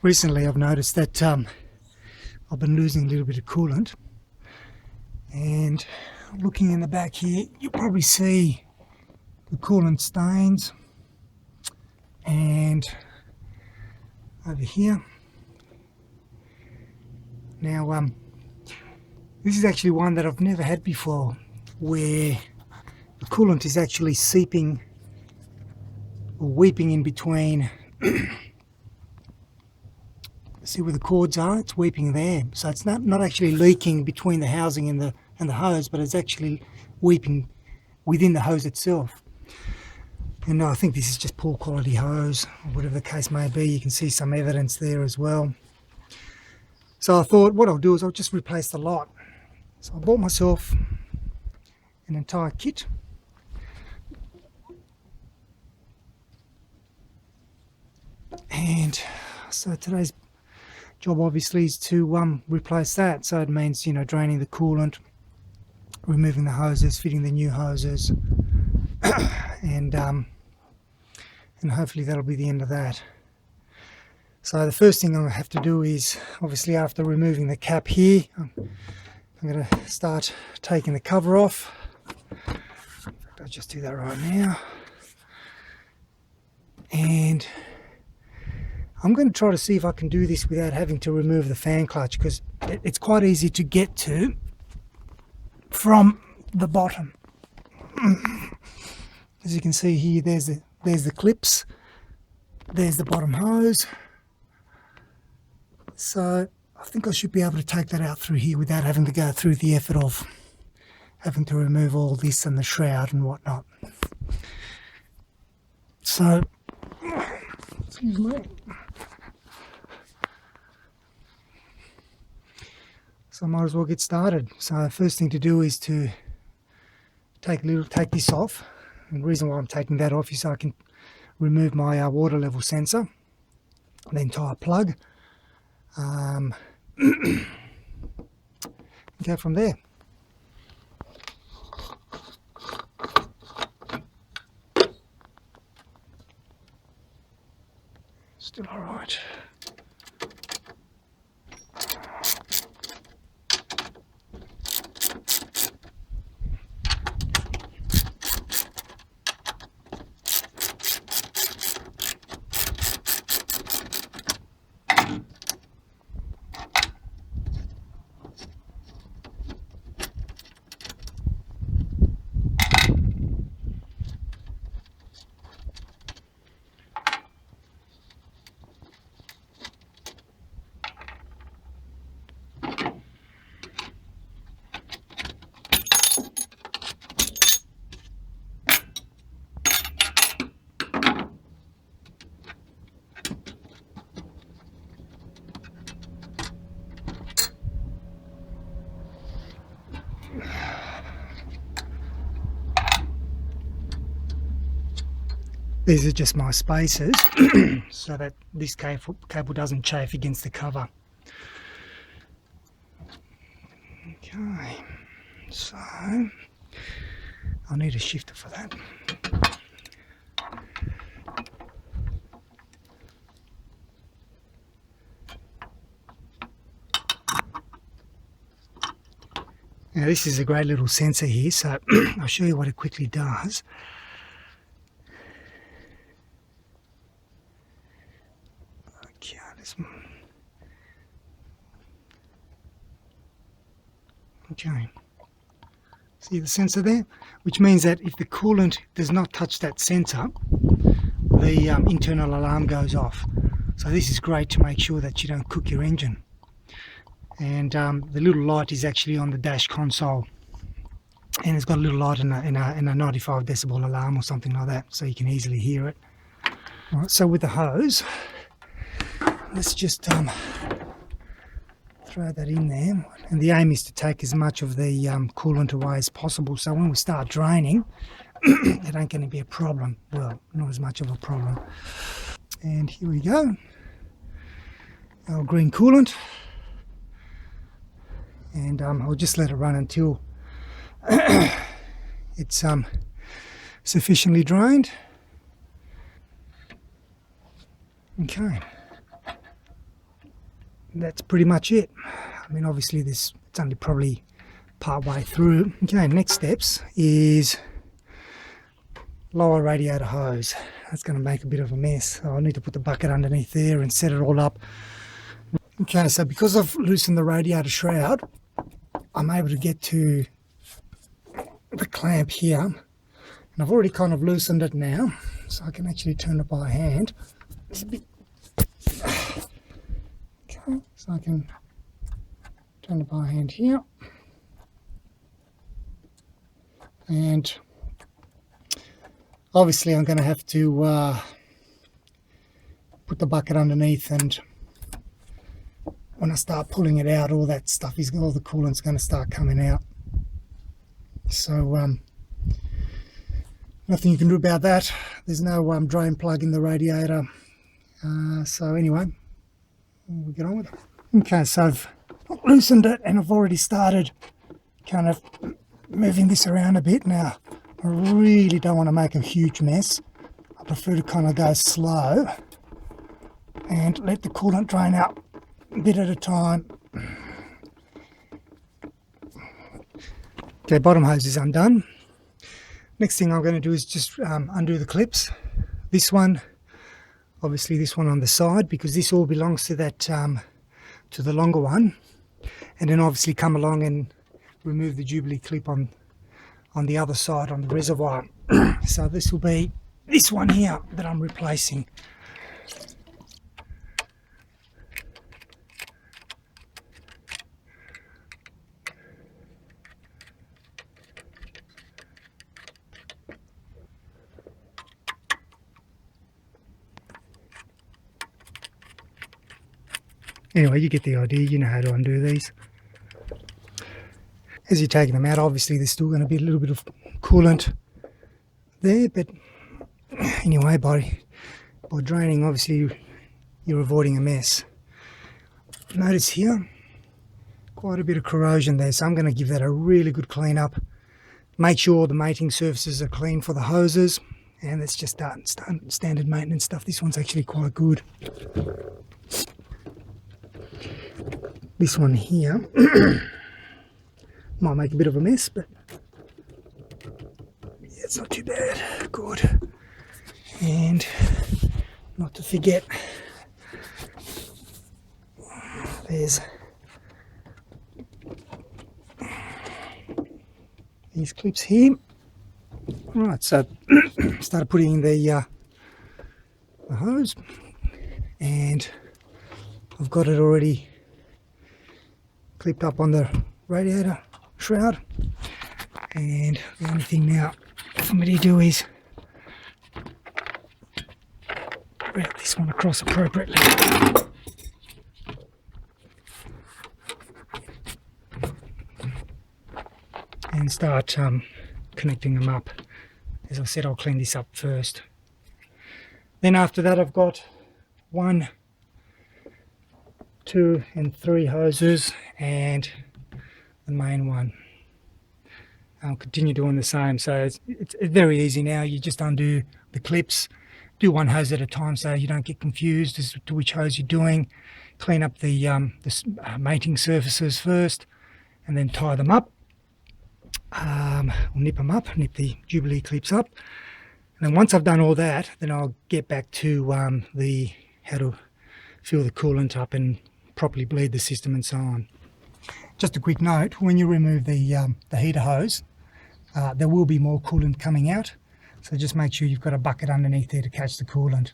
recently I've noticed that I've been losing a little bit of coolant, and looking in the back here you'll probably see the coolant stains, and over here. Now this is actually one that I've never had before, where the coolant is actually seeping or weeping in between. See where the cords are? It's weeping there. So it's not actually leaking between the housing and the hose, but it's actually weeping within the hose itself. And I think this is just poor quality hose, or whatever the case may be. You can see some evidence there as well. So I thought what I'll do is I'll just replace the lot. So I bought myself an entire kit. And so today's job obviously is to replace that. So it means, you know, draining the coolant, removing the hoses, fitting the new hoses, and hopefully that'll be the end of that. So the first thing I have to do is, obviously after removing the cap here, I'm going to start taking the cover off. In fact, I'll just do that right now. And I'm going to try to see if I can do this without having to remove the fan clutch, because it's quite easy to get to from the bottom. As you can see here, there's the clips, there's the bottom hose. So I think I should be able to take that out through here without having to go through the effort of having to remove all this and the shroud and whatnot. So, excuse me. So I might as well get started. So the first thing to do is to take this off. And the reason why I'm taking that off is so I can remove my water level sensor, the entire plug, and go from there. Still all right. These are just my spacers so that this cable doesn't chafe against the cover. Okay, so I'll need a shifter for that. Now this is a great little sensor here, so I'll show you what it quickly does. Okay, see the sensor there? Which means that if the coolant does not touch that sensor, the internal alarm goes off. So this is great to make sure that you don't cook your engine. And the little light is actually on the dash console, and it's got a little light in a 95 decibel alarm or something like that, so you can easily hear it. All right, so with the hose, let's just throw that in there, and the aim is to take as much of the coolant away as possible, so when we start draining it ain't going to be a problem. Well, not as much of a problem. And here we go, our green coolant, and I'll just let it run until it's sufficiently drained. that's pretty much it. I mean, obviously it's only probably part way through. Okay, next steps is lower radiator hose. That's going to make a bit of a mess. So I need to put the bucket underneath there and set it all up. Okay, so because I've loosened the radiator shroud, I'm able to get to the clamp here, and I've already kind of loosened it now, so I can actually turn it by hand. It's a bit... Okay, so I can turn it by hand here, and obviously I'm going to have to put the bucket underneath, and when I start pulling it out, all that stuff is, all the coolant's going to start coming out. So nothing you can do about that. There's no drain plug in the radiator. So anyway, we'll get on with it. Okay, so I've loosened it and I've already started kind of moving this around a bit. Now, I really don't want to make a huge mess. I prefer to kind of go slow and let the coolant drain out a bit at a time. Okay, bottom hose is undone. Next thing I'm going to do is just undo the clips. This one, obviously this one on the side, because this all belongs to that to the longer one, and then obviously come along and remove the Jubilee clip on the other side on the reservoir. So this will be this one here that I'm replacing. Anyway, you get the idea, you know how to undo these. As you're taking them out, obviously there's still going to be a little bit of coolant there, but anyway, by draining, obviously you're avoiding a mess. Notice here, quite a bit of corrosion there, so I'm going to give that a really good clean up. Make sure the mating surfaces are clean for the hoses, and it's just standard maintenance stuff. This one's actually quite good. This one here might make a bit of a mess, but yeah, it's not too bad. Good. And not to forget, there's these clips here. Right, so started putting in the hose, and I've got it already clipped up on the radiator shroud, and the only thing now for me to do is route this one across appropriately and start connecting them up. As I said, I'll clean this up first. Then after that, I've got 1, 2 and 3 hoses and the main one. I'll continue doing the same, so it's very easy now. You just undo the clips, do one hose at a time so you don't get confused as to which hose you're doing. Clean up the mating surfaces first and then tie them up, or nip them up, nip the Jubilee clips up. And then once I've done all that, then I'll get back to how to fill the coolant up and properly bleed the system and so on. Just a quick note, when you remove the heater hose, there will be more coolant coming out, so just make sure you've got a bucket underneath there to catch the coolant.